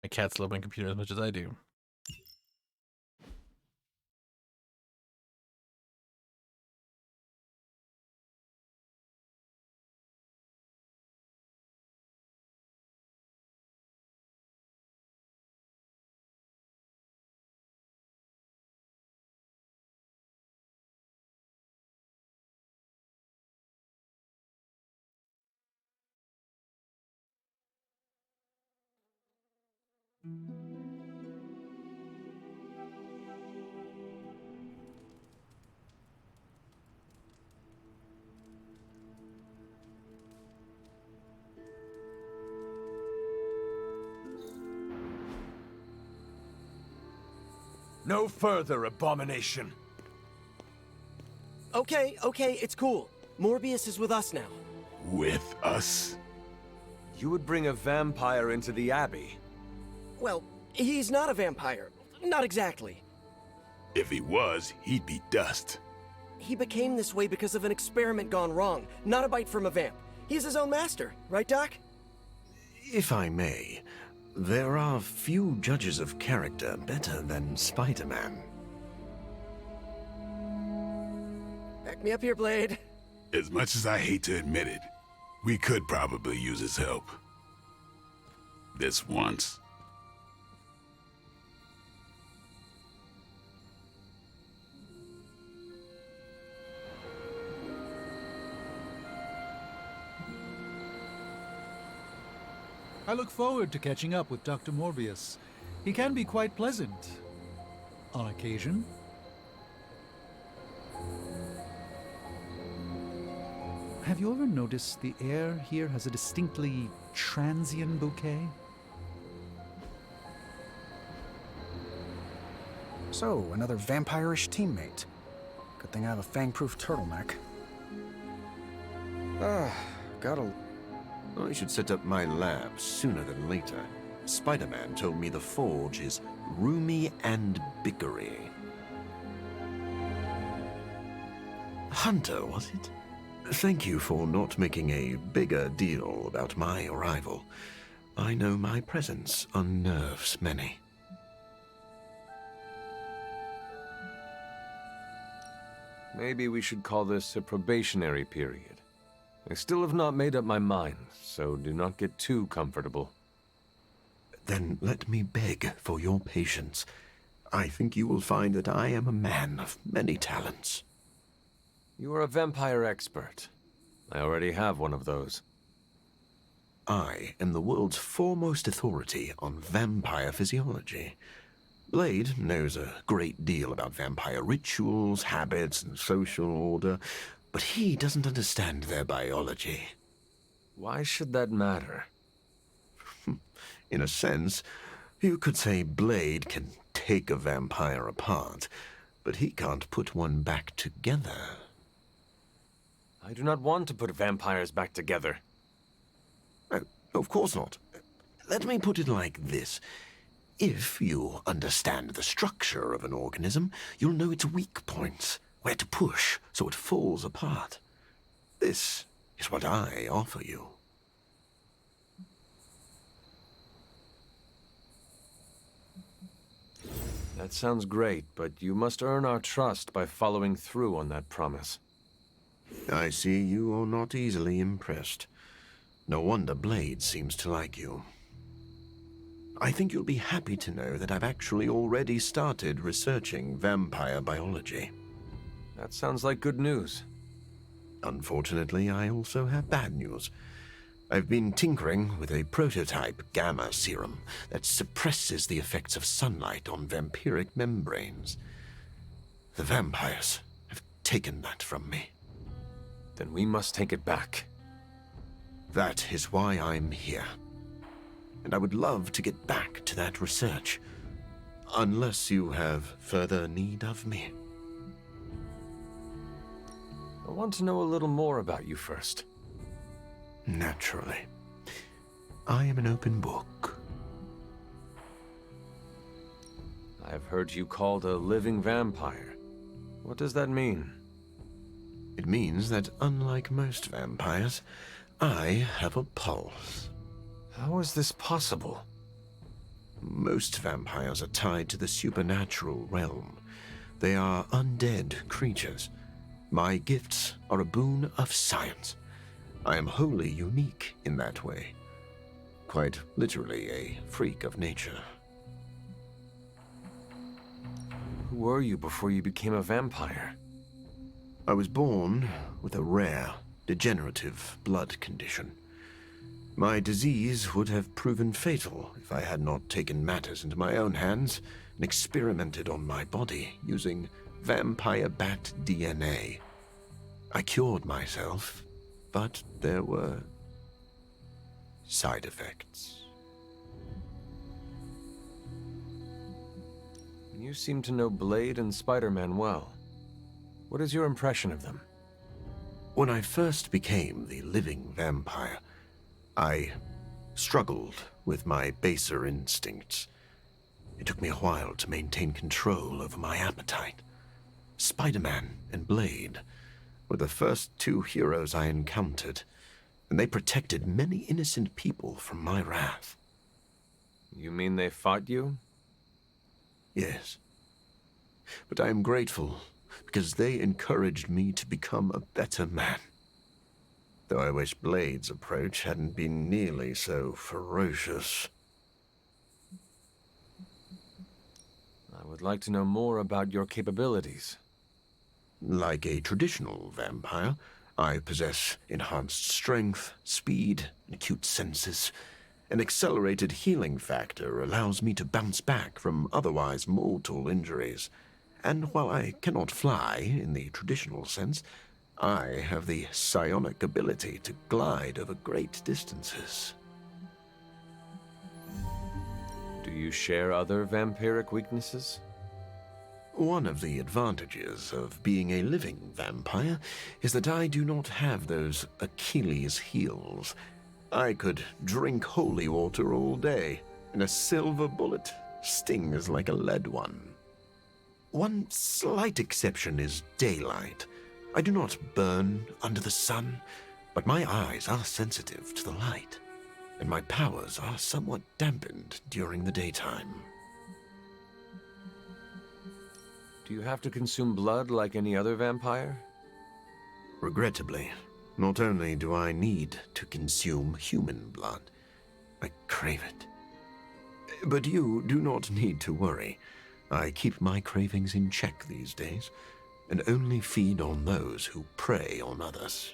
My cats love my computer as much as I do. No further abomination. Okay, it's cool. Morbius is with us now. With us? You would bring a vampire into the Abbey? Well, he's not a vampire. Not exactly. If he was, he'd be dust. He became this way because of an experiment gone wrong, not a bite from a vamp. He's his own master, right, Doc? If I may, there are few judges of character better than Spider-Man. Back me up here, Blade. As much as I hate to admit it, we could probably use his help. This once. I look forward to catching up with Dr. Morbius. He can be quite pleasant. On occasion. Have you ever noticed the air here has a distinctly transient bouquet? So, another vampire-ish teammate. Good thing I have a fang-proof turtleneck. Gotta... I should set up my lab sooner than later. Spider-Man told me the forge is roomy and bickery. Hunter, was it? Thank you for not making a bigger deal about my arrival. I know my presence unnerves many. Maybe we should call this a probationary period. I still have not made up my mind, so do not get too comfortable. Then let me beg for your patience. I think you will find that I am a man of many talents. You are a vampire expert. I already have one of those. I am the world's foremost authority on vampire physiology. Blade knows a great deal about vampire rituals, habits, and social order, but he doesn't understand their biology. Why should that matter? In a sense, you could say Blade can take a vampire apart, but he can't put one back together. I do not want to put vampires back together. Oh, of course not. Let me put it like this. If you understand the structure of an organism, you'll know its weak points, where to push so it falls apart. This is what I offer you. That sounds great, but you must earn our trust by following through on that promise. I see you are not easily impressed. No wonder Blade seems to like you. I think you'll be happy to know that I've actually already started researching vampire biology. That sounds like good news. Unfortunately, I also have bad news. I've been tinkering with a prototype gamma serum that suppresses the effects of sunlight on vampiric membranes. The vampires have taken that from me. Then we must take it back. That is why I'm here. And I would love to get back to that research. Unless you have further need of me. I want to know a little more about you first. Naturally. I am an open book. I have heard you called a living vampire. What does that mean? It means that unlike most vampires, I have a pulse. How is this possible? Most vampires are tied to the supernatural realm. They are undead creatures. My gifts are a boon of science. I am wholly unique in that way. Quite literally a freak of nature. Who were you before you became a vampire? I was born with a rare, degenerative blood condition. My disease would have proven fatal if I had not taken matters into my own hands and experimented on my body using vampire bat DNA. I cured myself, but there were side effects. You seem to know Blade and Spider-Man well. What is your impression of them? When I first became the living vampire, I struggled with my baser instincts. It took me a while to maintain control over my appetite. Spider-Man and Blade were the first two heroes I encountered, and they protected many innocent people from my wrath. You mean they fought you? Yes. But I am grateful because they encouraged me to become a better man. Though I wish Blade's approach hadn't been nearly so ferocious. I would like to know more about your capabilities. Like a traditional vampire, I possess enhanced strength, speed, and acute senses. An accelerated healing factor allows me to bounce back from otherwise mortal injuries. And while I cannot fly in the traditional sense, I have the psionic ability to glide over great distances. Do you share other vampiric weaknesses? One of the advantages of being a living vampire is that I do not have those Achilles heels. I could drink holy water all day, and a silver bullet stings like a lead one. One slight exception is daylight. I do not burn under the sun, but my eyes are sensitive to the light, and my powers are somewhat dampened during the daytime. Do you have to consume blood like any other vampire? Regrettably, not only do I need to consume human blood, I crave it. But you do not need to worry. I keep my cravings in check these days, and only feed on those who prey on others.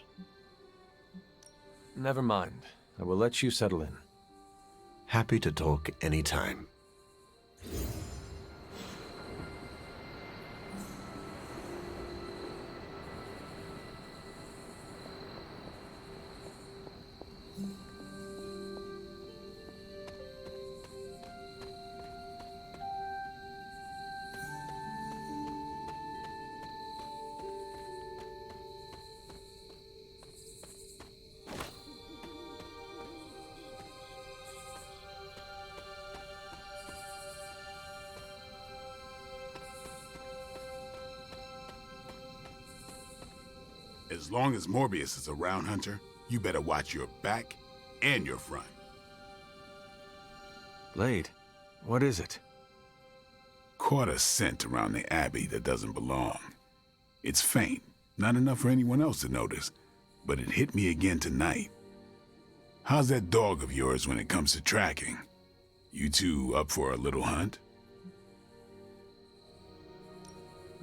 Never mind. I will let you settle in. Happy to talk anytime. As long as Morbius is around, Hunter, you better watch your back and your front. Blade, what is it? Caught a scent around the Abbey that doesn't belong. It's faint, not enough for anyone else to notice, but it hit me again tonight. How's that dog of yours when it comes to tracking? You two up for a little hunt?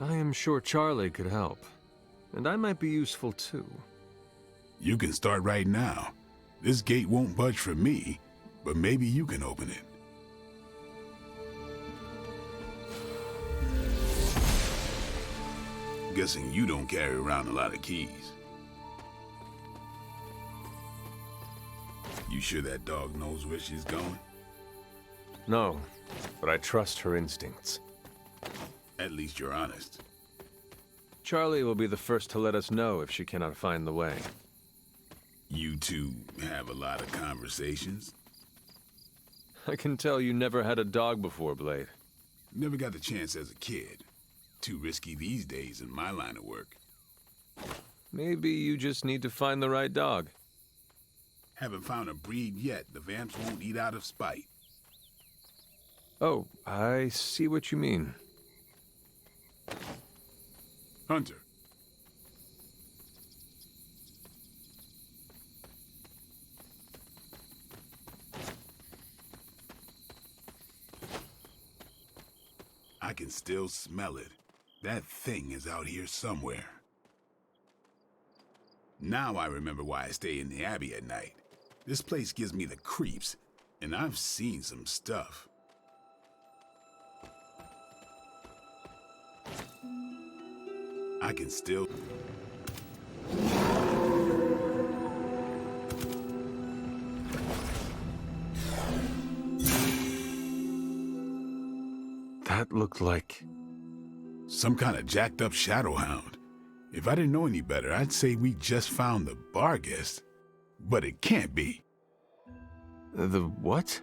I am sure Charlie could help. And I might be useful too. You can start right now. This gate won't budge for me, but maybe you can open it. Guessing you don't carry around a lot of keys. You sure that dog knows where she's going? No, but I trust her instincts. At least you're honest. Charlie will be the first to let us know if she cannot find the way. You two have a lot of conversations? I can tell you never had a dog before, Blade. Never got the chance as a kid. Too risky these days in my line of work. Maybe you just need to find the right dog. Haven't found a breed yet the vamps won't eat out of spite. Oh, I see what you mean. Hunter. I can still smell it. That thing is out here somewhere. Now I remember why I stay in the Abbey at night. This place gives me the creeps, and I've seen some stuff. I can still... That looked like... some kind of jacked up Shadowhound. If I didn't know any better, I'd say we just found the Barghest. But it can't be. The what?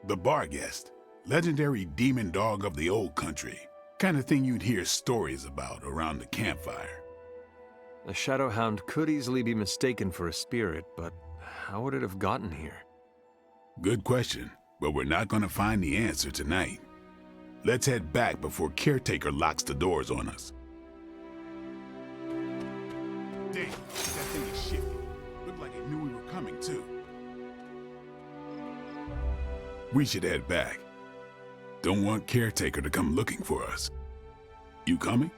The Barghest. Legendary demon dog of the old country. Kind of thing you'd hear stories about around the campfire. A Shadowhound could easily be mistaken for a spirit, but how would it have gotten here? Good question, but we're not gonna find the answer tonight. Let's head back before Caretaker locks the doors on us. Damn, that thing is shifty. Looked like it knew we were coming, too. We should head back. Don't want Caretaker to come looking for us. You coming?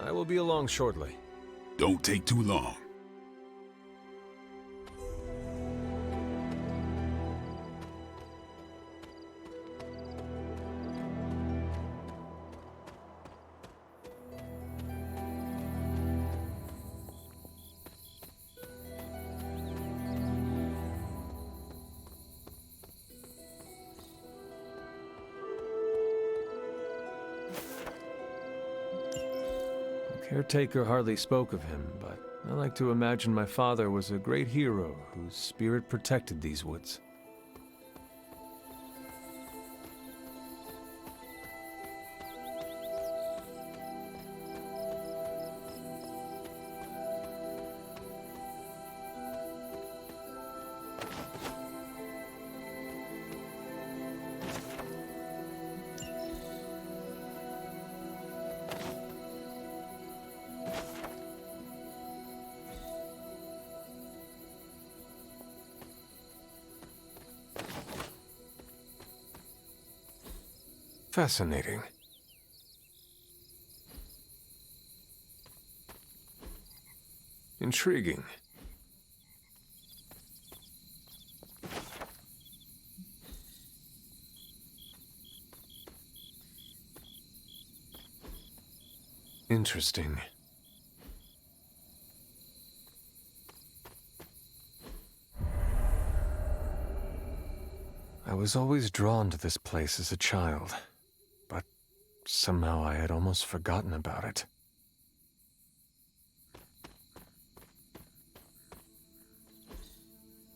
I will be along shortly. Don't take too long. Caretaker hardly spoke of him, but I like to imagine my father was a great hero whose spirit protected these woods. Fascinating. Intriguing. Interesting. I was always drawn to this place as a child. Somehow I had almost forgotten about it.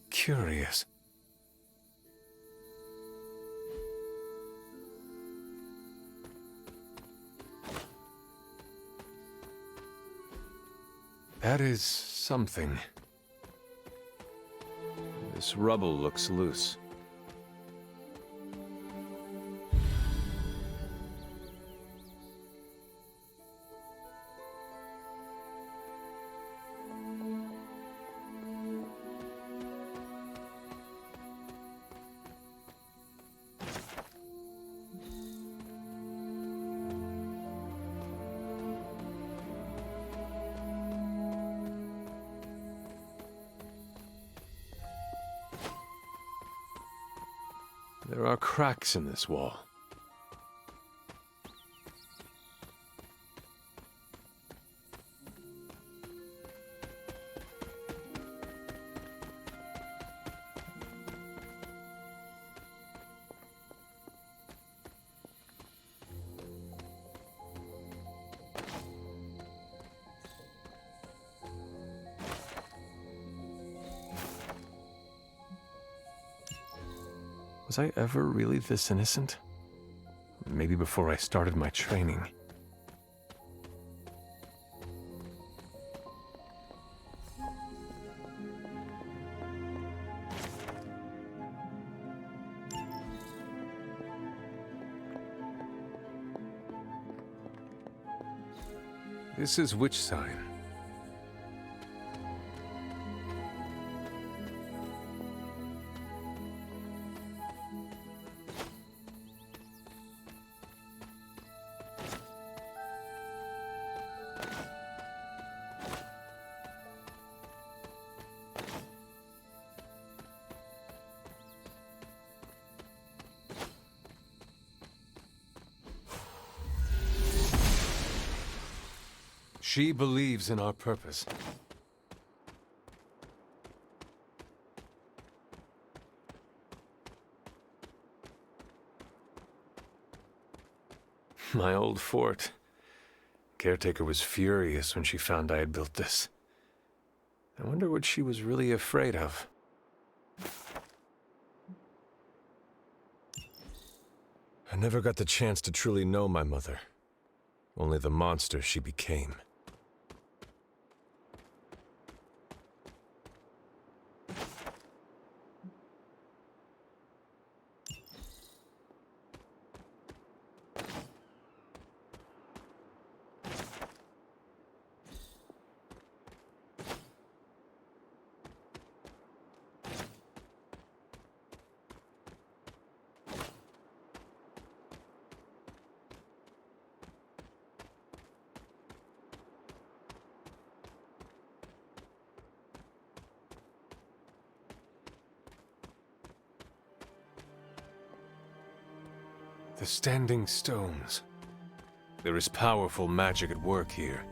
Curious. That is something. This rubble looks loose. There are cracks in this wall. Was I ever really this innocent? Maybe before I started my training. This is which sign? She believes in our purpose. My old fort. Caretaker was furious when she found I had built this. I wonder what she was really afraid of. I never got the chance to truly know my mother. Only the monster she became. The standing stones. There is powerful magic at work here.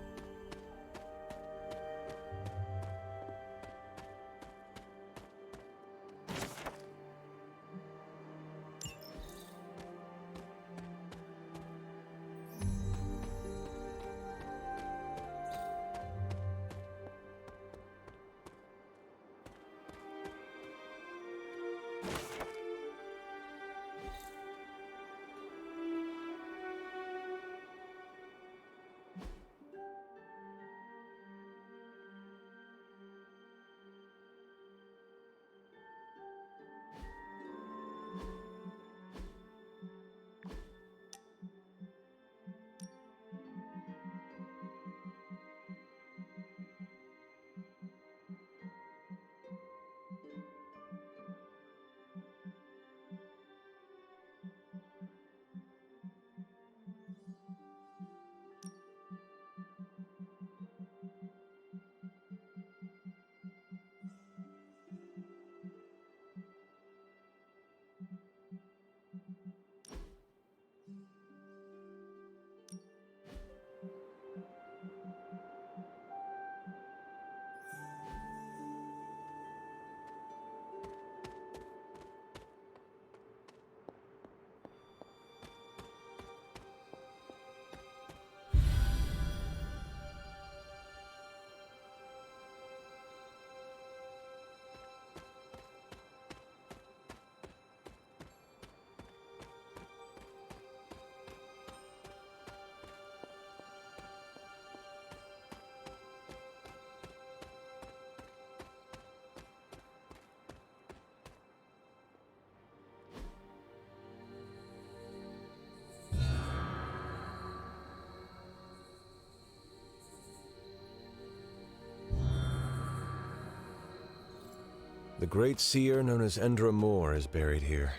The great seer known as Endra Moore is buried here.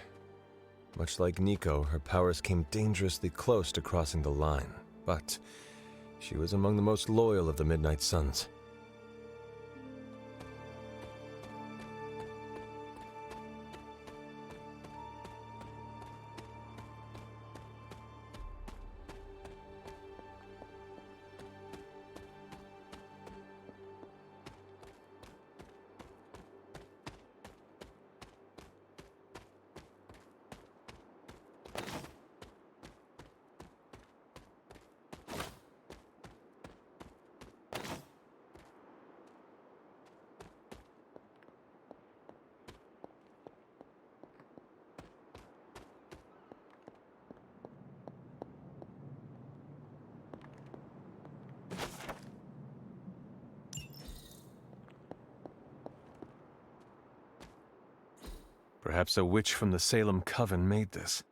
Much like Nico, her powers came dangerously close to crossing the line, but she was among the most loyal of the Midnight Suns. Perhaps a witch from the Salem Coven made this.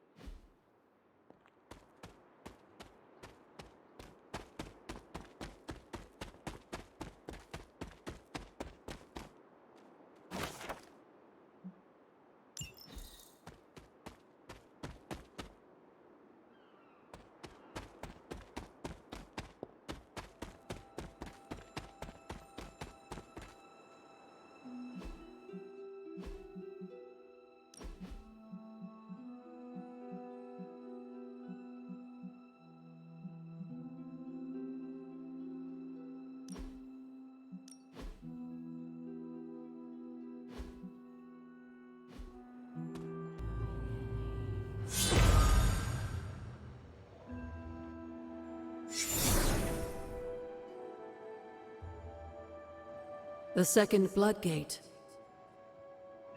The second Bloodgate.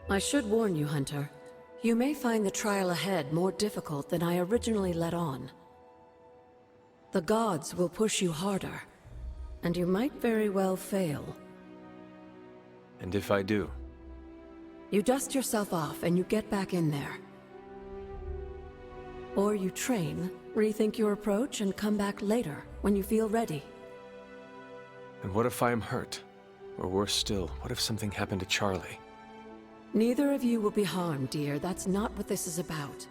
I should warn you, Hunter. You may find the trial ahead more difficult than I originally let on. The gods will push you harder, and you might very well fail. And if I do? You dust yourself off and you get back in there. Or you train, rethink your approach, and come back later, when you feel ready. And what if I am hurt? Or worse still, what if something happened to Charlie? Neither of you will be harmed, dear. That's not what this is about.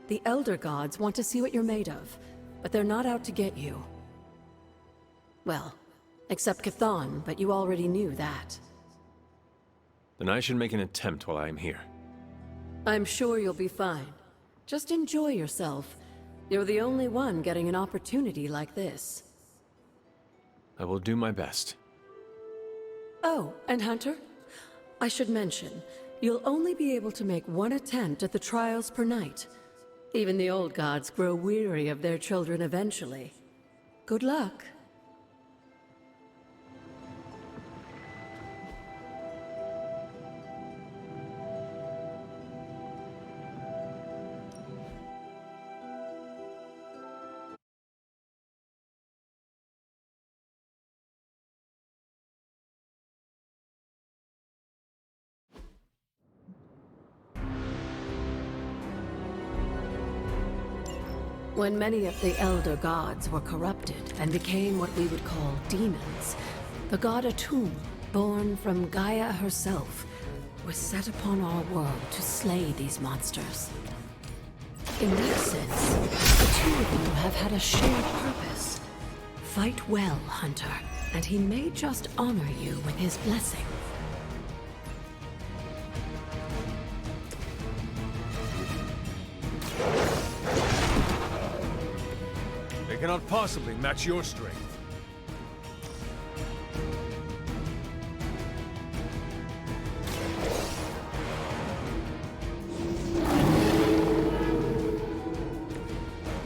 The Elder Gods want to see what you're made of, but they're not out to get you. Well, except Chthon, but you already knew that. Then I should make an attempt while I am here. I'm sure you'll be fine. Just enjoy yourself. You're the only one getting an opportunity like this. I will do my best. Oh, and Hunter? I should mention, you'll only be able to make one attempt at the trials per night. Even the old gods grow weary of their children eventually. Good luck. When many of the Elder Gods were corrupted and became what we would call demons, the god Atum, born from Gaia herself, was set upon our world to slay these monsters. In that sense, the two of you have had a shared purpose. Fight well, Hunter, and he may just honor you with his blessing. They cannot possibly match your strength.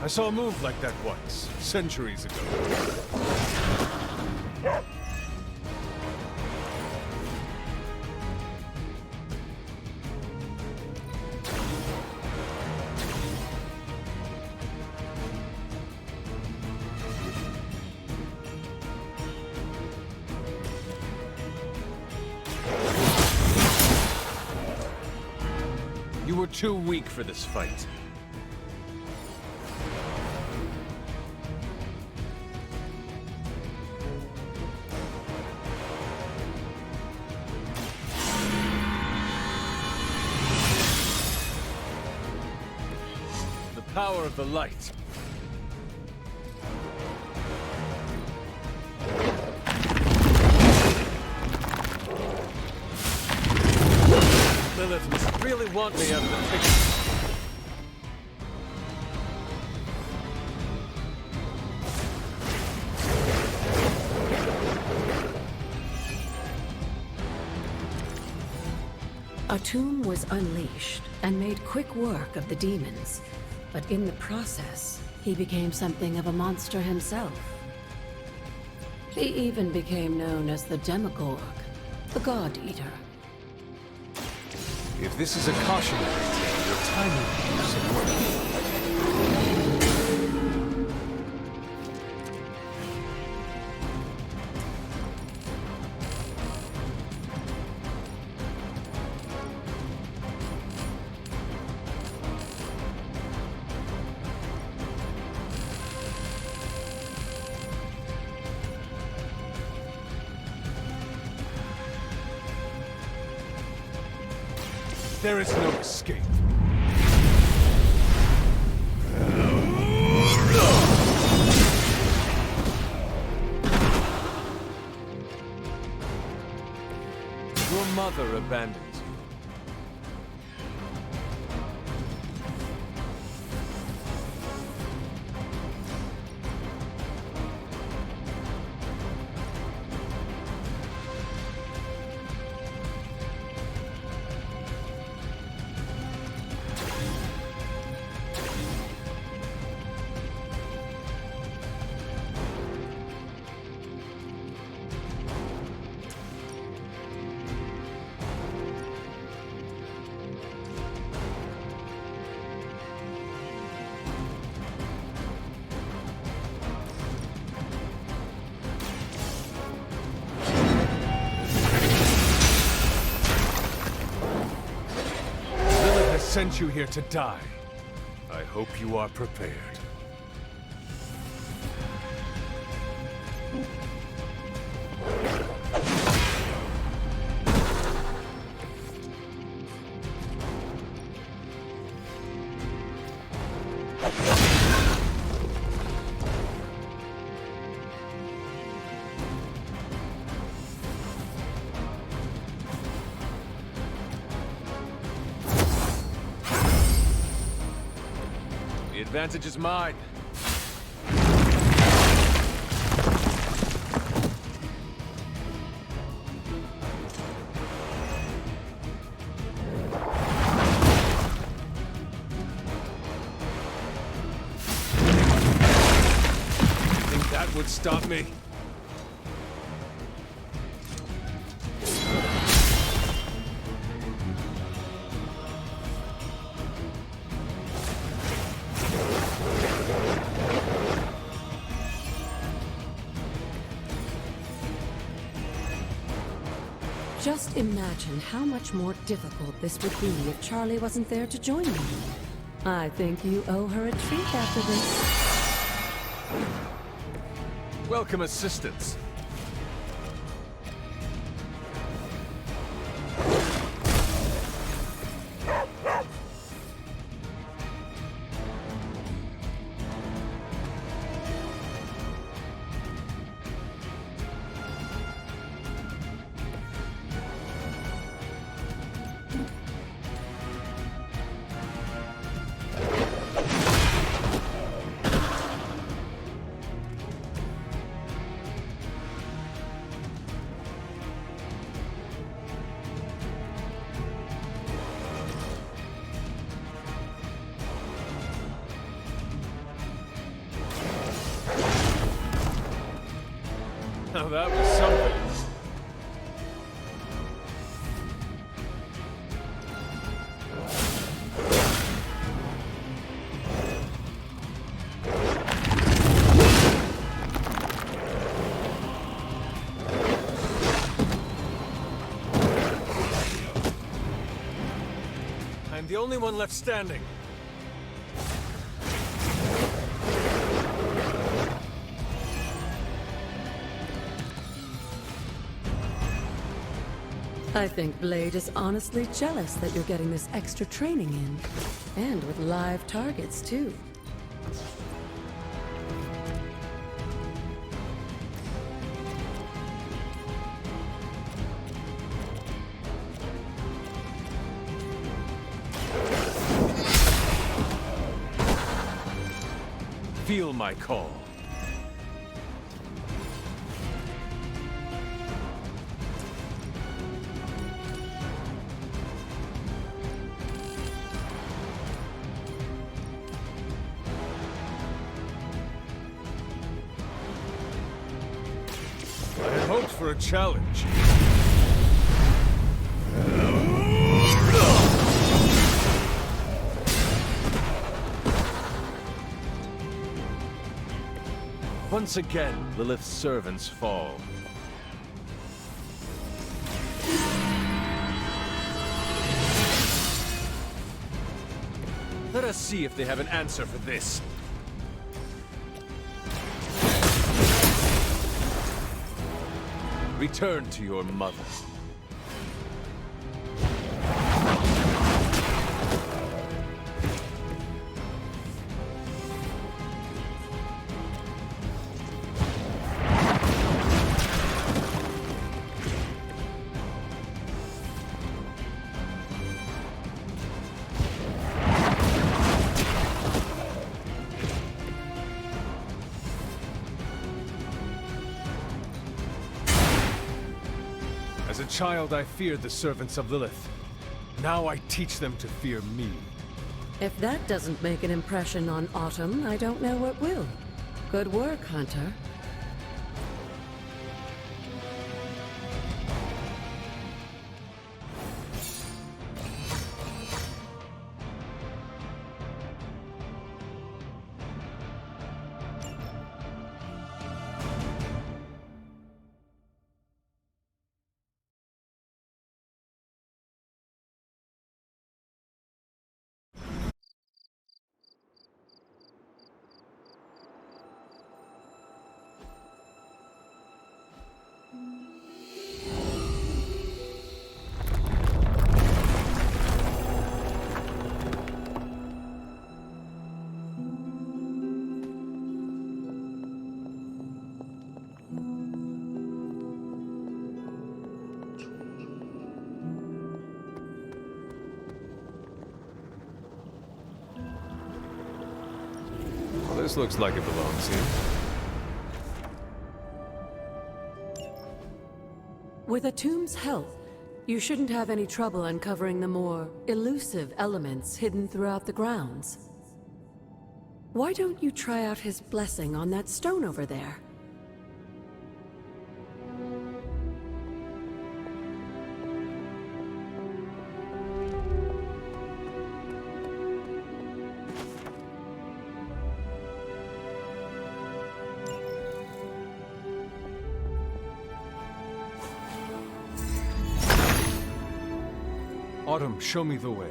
I saw a move like that once, centuries ago. You were too weak for this fight. The power of the light. Lilith must really want me out of the picture. Atum was unleashed and made quick work of the demons, but in the process, he became something of a monster himself. He even became known as the Demogorg, the God Eater. If this is a cautionary tale, your timing isn't working. There is no escape. Your mother abandoned you. sent you here to die. I hope you are prepared. The advantage is mine. Think that would stop me? Just imagine how much more difficult this would be if Charlie wasn't there to join you. I think you owe her a treat after this. Welcome assistance. Now that was something. I'm the only one left standing. I think Blade is honestly jealous that you're getting this extra training in. And with live targets, too. Feel my call. I had hoped for a challenge. Once again, Lilith's servants fall. Let us see if they have an answer for this. Return to your mother. As a child, I feared the servants of Lilith. Now I teach them to fear me. If that doesn't make an impression on Autumn, I don't know what will. Good work, Hunter. This looks like it belongs here. With a tomb's help, you shouldn't have any trouble uncovering the more elusive elements hidden throughout the grounds. Why don't you try out his blessing on that stone over there? Autumn, show me the way.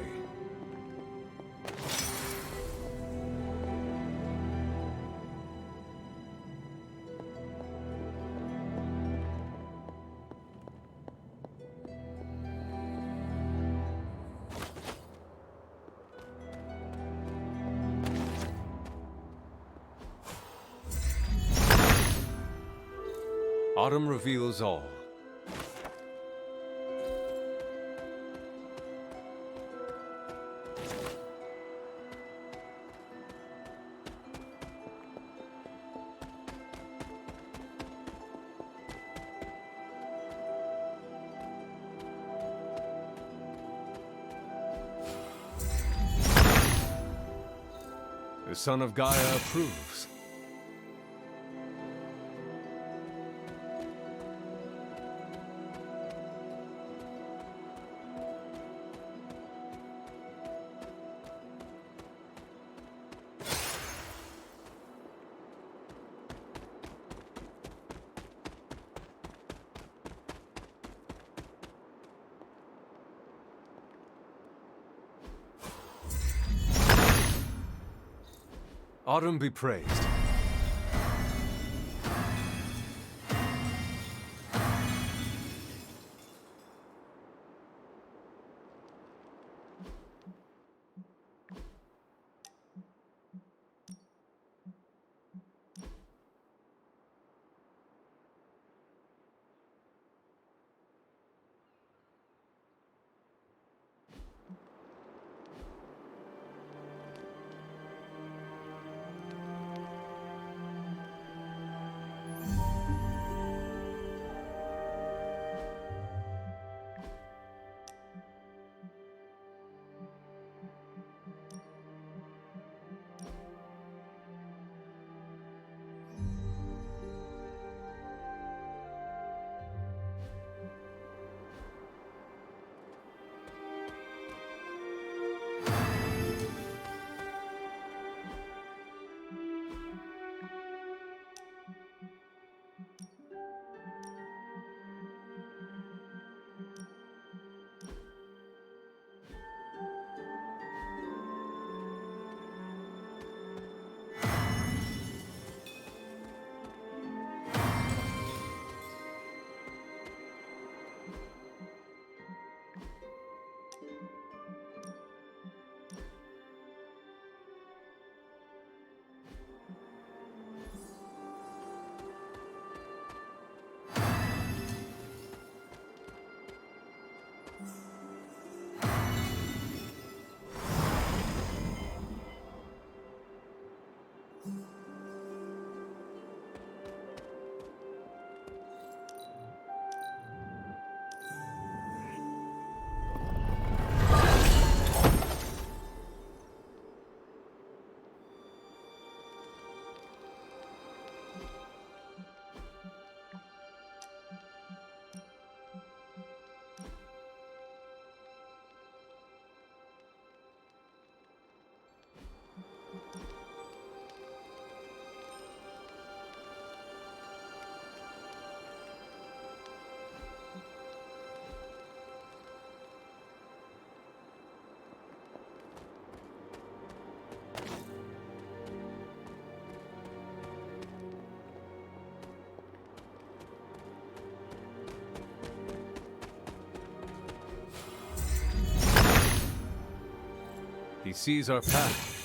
Autumn reveals all. The son of Gaia approves. Autumn be praised. He sees our path.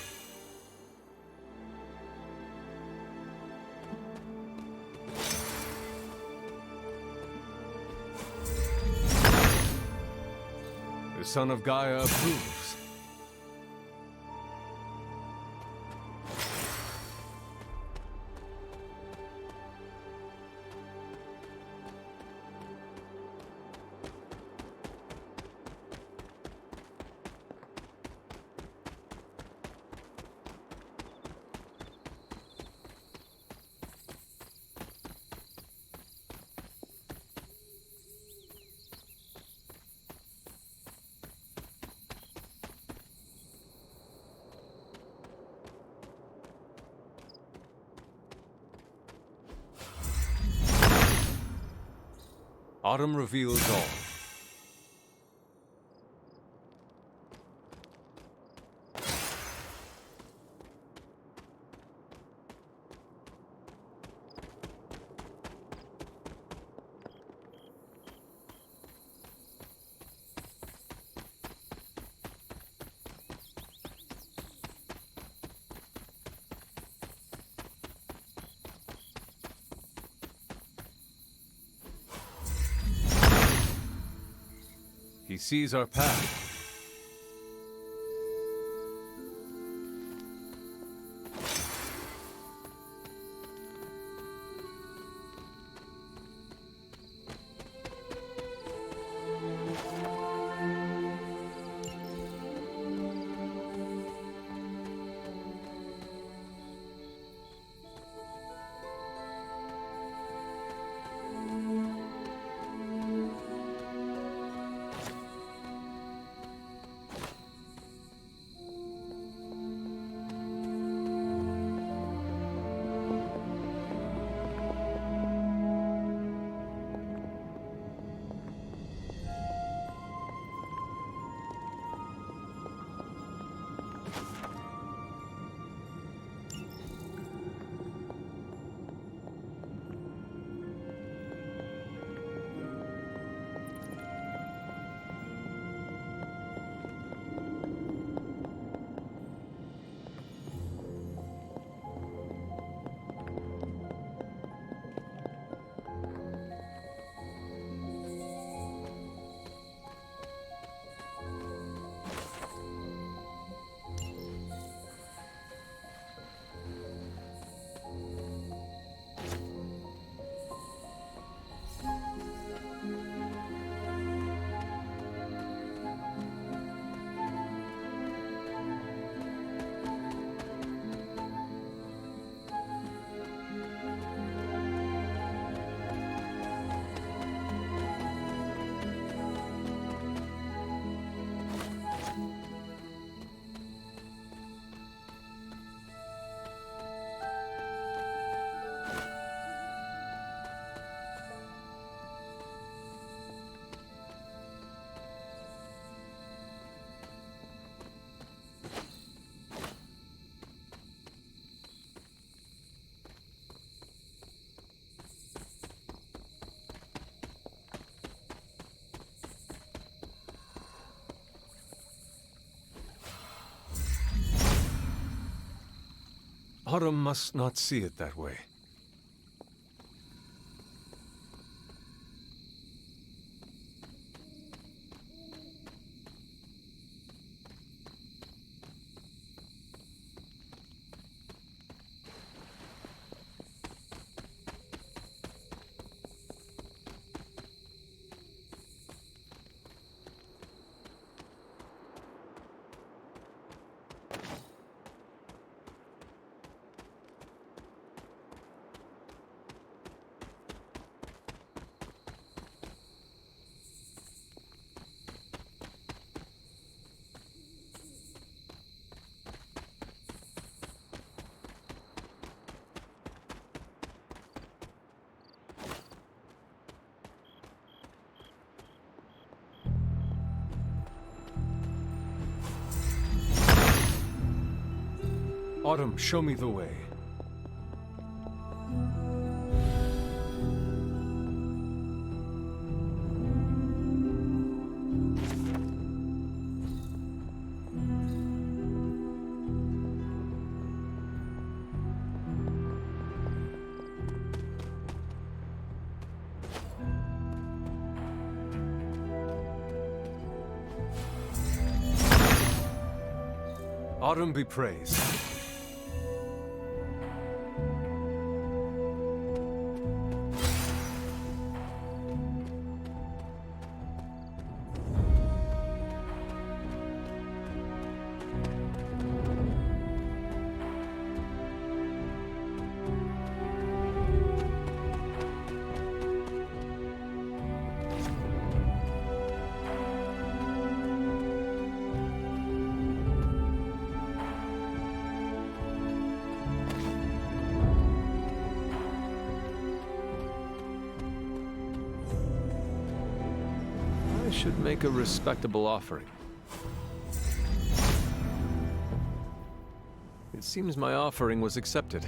The son of Gaia approves. Autumn reveals all. He sees our path. Autumn must not see it that way. Autumn, show me the way. Autumn be praised. should make a respectable offering. It seems my offering was accepted.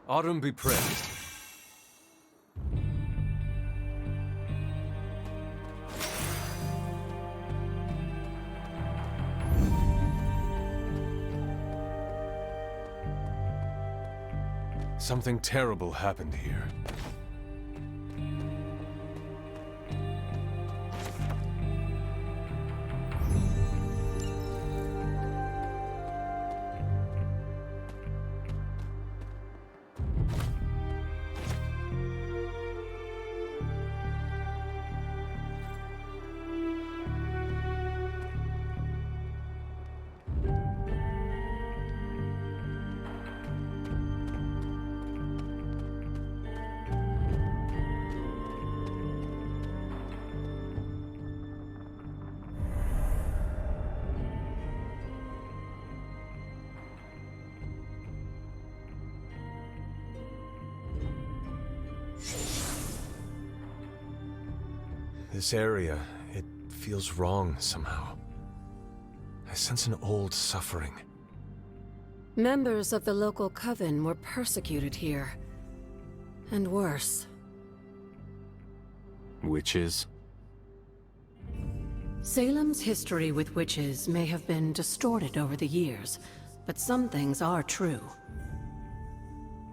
Autumn be praised. Something terrible happened here. This area, it feels wrong somehow. I sense an old suffering. Members of the local coven were persecuted here. And worse. Witches? Salem's history with witches may have been distorted over the years, but some things are true.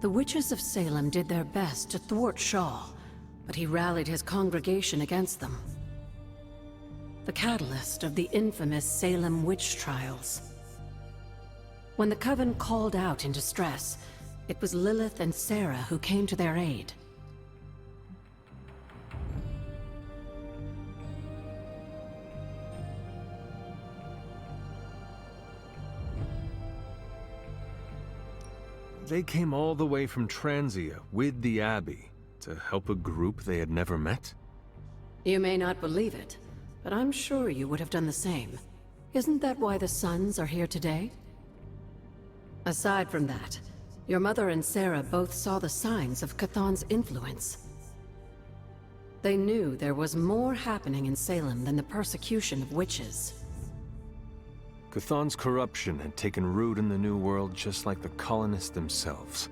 The witches of Salem did their best to thwart Shaw, but he rallied his congregation against them. The catalyst of the infamous Salem witch trials. When the Coven called out in distress, it was Lilith and Sarah who came to their aid. They came all the way from Transia with the Abbey to help a group they had never met? You may not believe it, but I'm sure you would have done the same. Isn't that why the Sons are here today? Aside from that, your mother and Sarah both saw the signs of Chthon's influence. They knew there was more happening in Salem than the persecution of witches. Chthon's corruption had taken root in the New World just like the colonists themselves.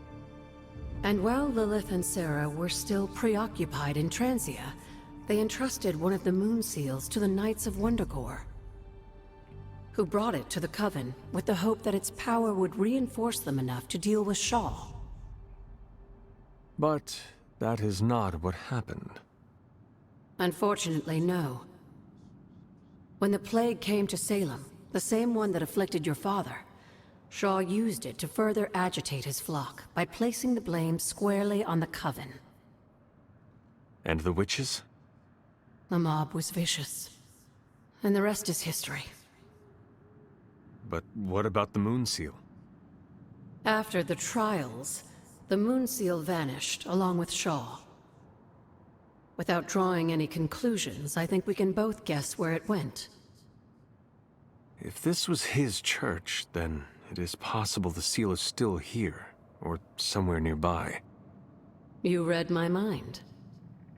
And while Lilith and Sarah were still preoccupied in Transia, they entrusted one of the moon seals to the Knights of Wondercore, who brought it to the Coven with the hope that its power would reinforce them enough to deal with Shaw. But that is not what happened. Unfortunately, no. When the plague came to Salem, the same one that afflicted your father, Shaw used it to further agitate his flock by placing the blame squarely on the Coven. And the witches? The mob was vicious. And the rest is history. But what about the moon seal? After the trials, the moon seal vanished along with Shaw. Without drawing any conclusions, I think we can both guess where it went. If this was his church, then it is possible the seal is still here, or somewhere nearby. You read my mind.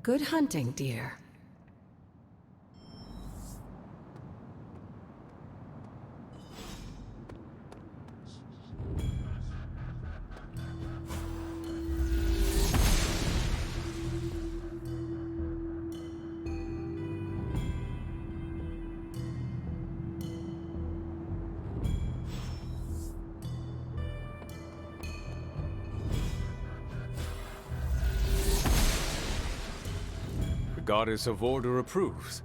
Good hunting, dear. The Goddess of Order approves.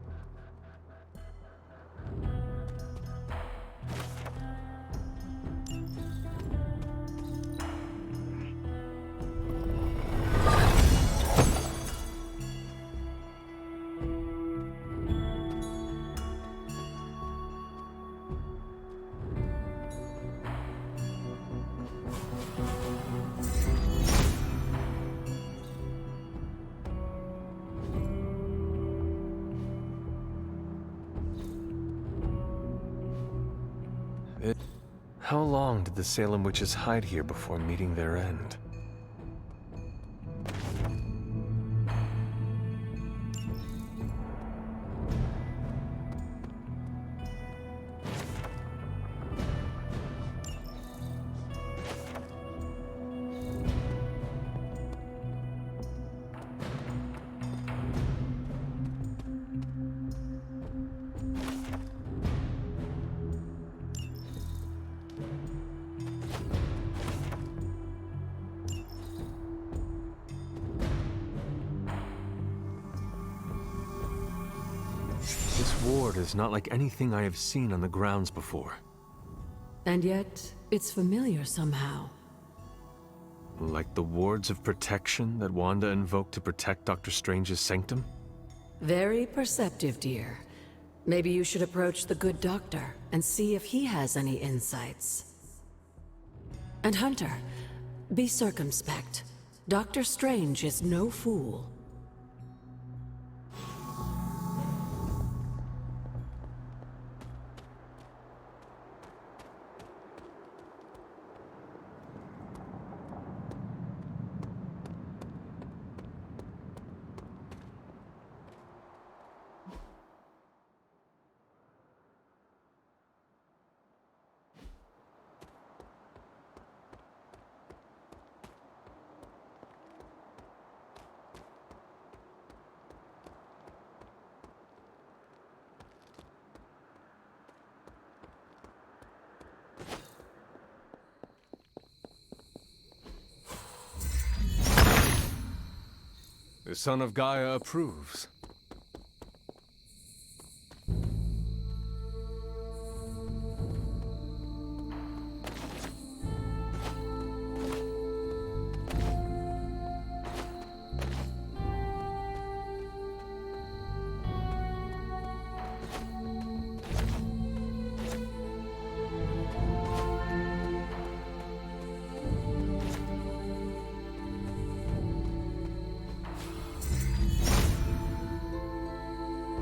How long did the Salem witches hide here before meeting their end? This ward is not like anything I have seen on the grounds before. And yet, it's familiar somehow. Like the wards of protection that Wanda invoked to protect Dr. Strange's sanctum? Very perceptive, dear. Maybe you should approach the good doctor and see if he has any insights. And Hunter, be circumspect. Dr. Strange is no fool. The Son of Gaia approves.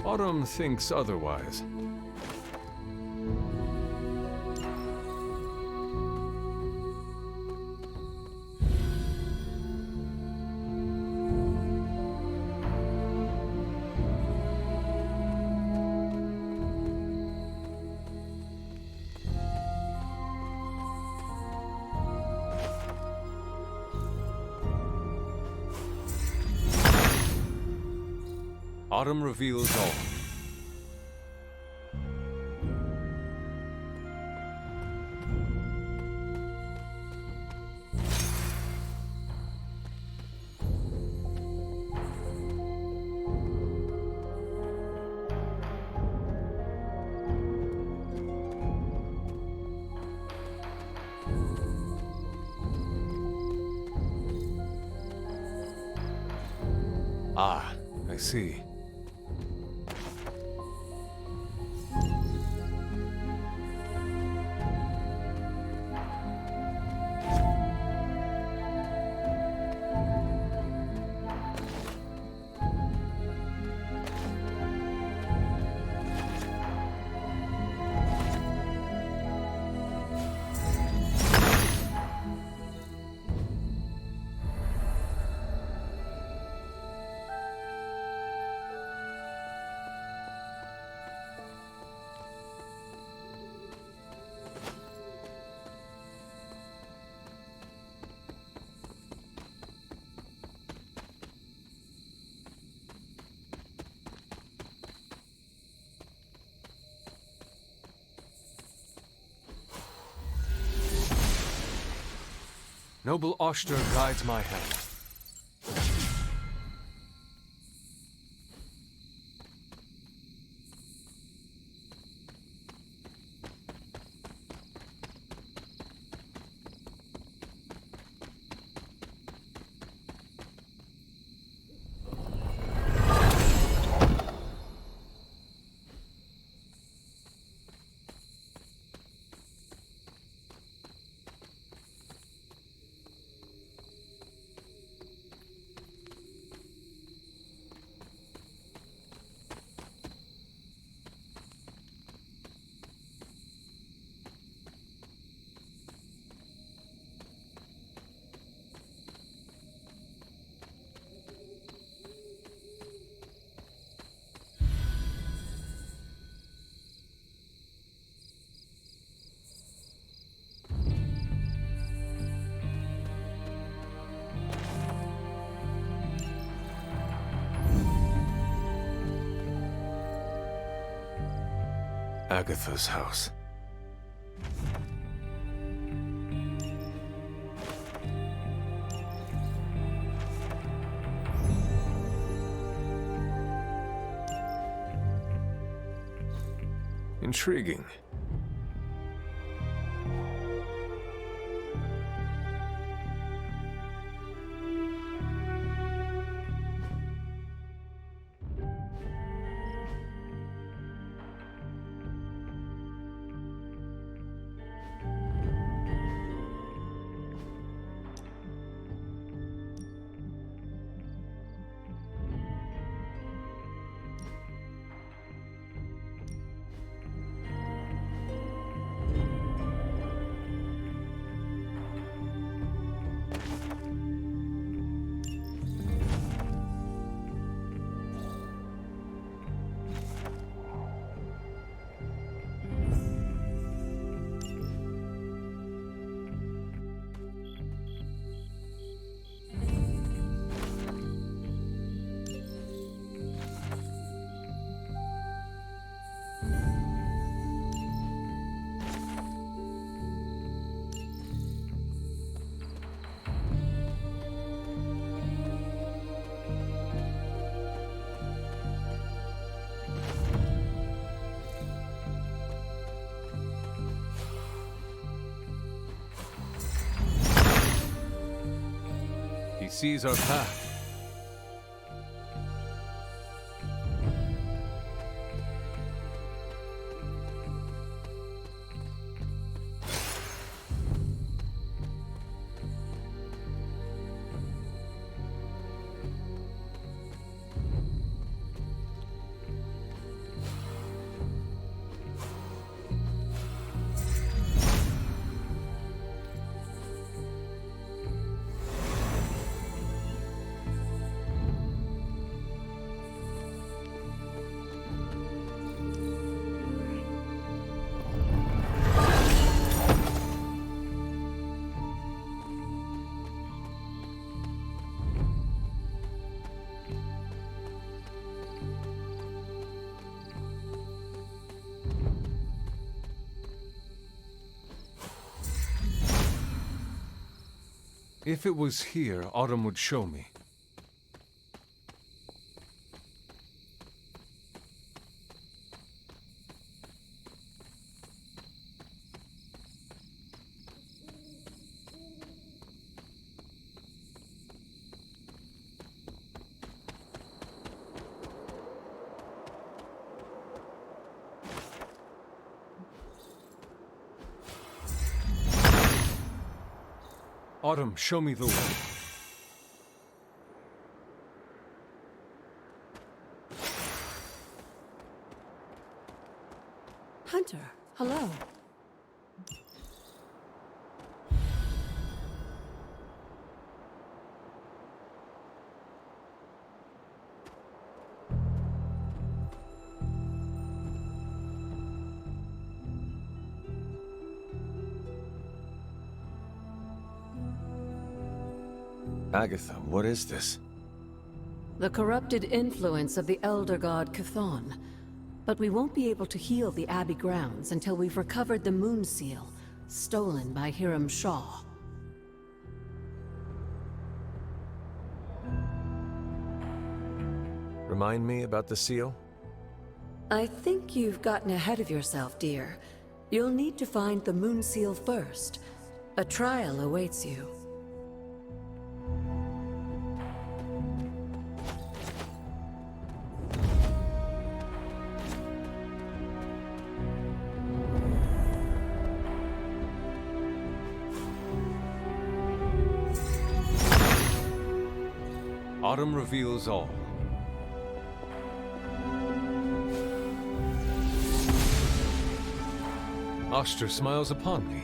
Autumn thinks otherwise. Autumn reveals all. Ah, I see. Noble Oster guides my hand. Agatha's house. Intriguing. He sees our path. If it was here, Autumn would show me. Autumn, show me the way. Hunter, hello. Agatha, what is this? The corrupted influence of the Elder God Chthon. But we won't be able to heal the Abbey grounds until we've recovered the Moon Seal, stolen by Hiram Shaw. Remind me about the seal? I think you've gotten ahead of yourself, dear. You'll need to find the moon seal first. A trial awaits you. Autumn reveals all. Oster smiles upon me.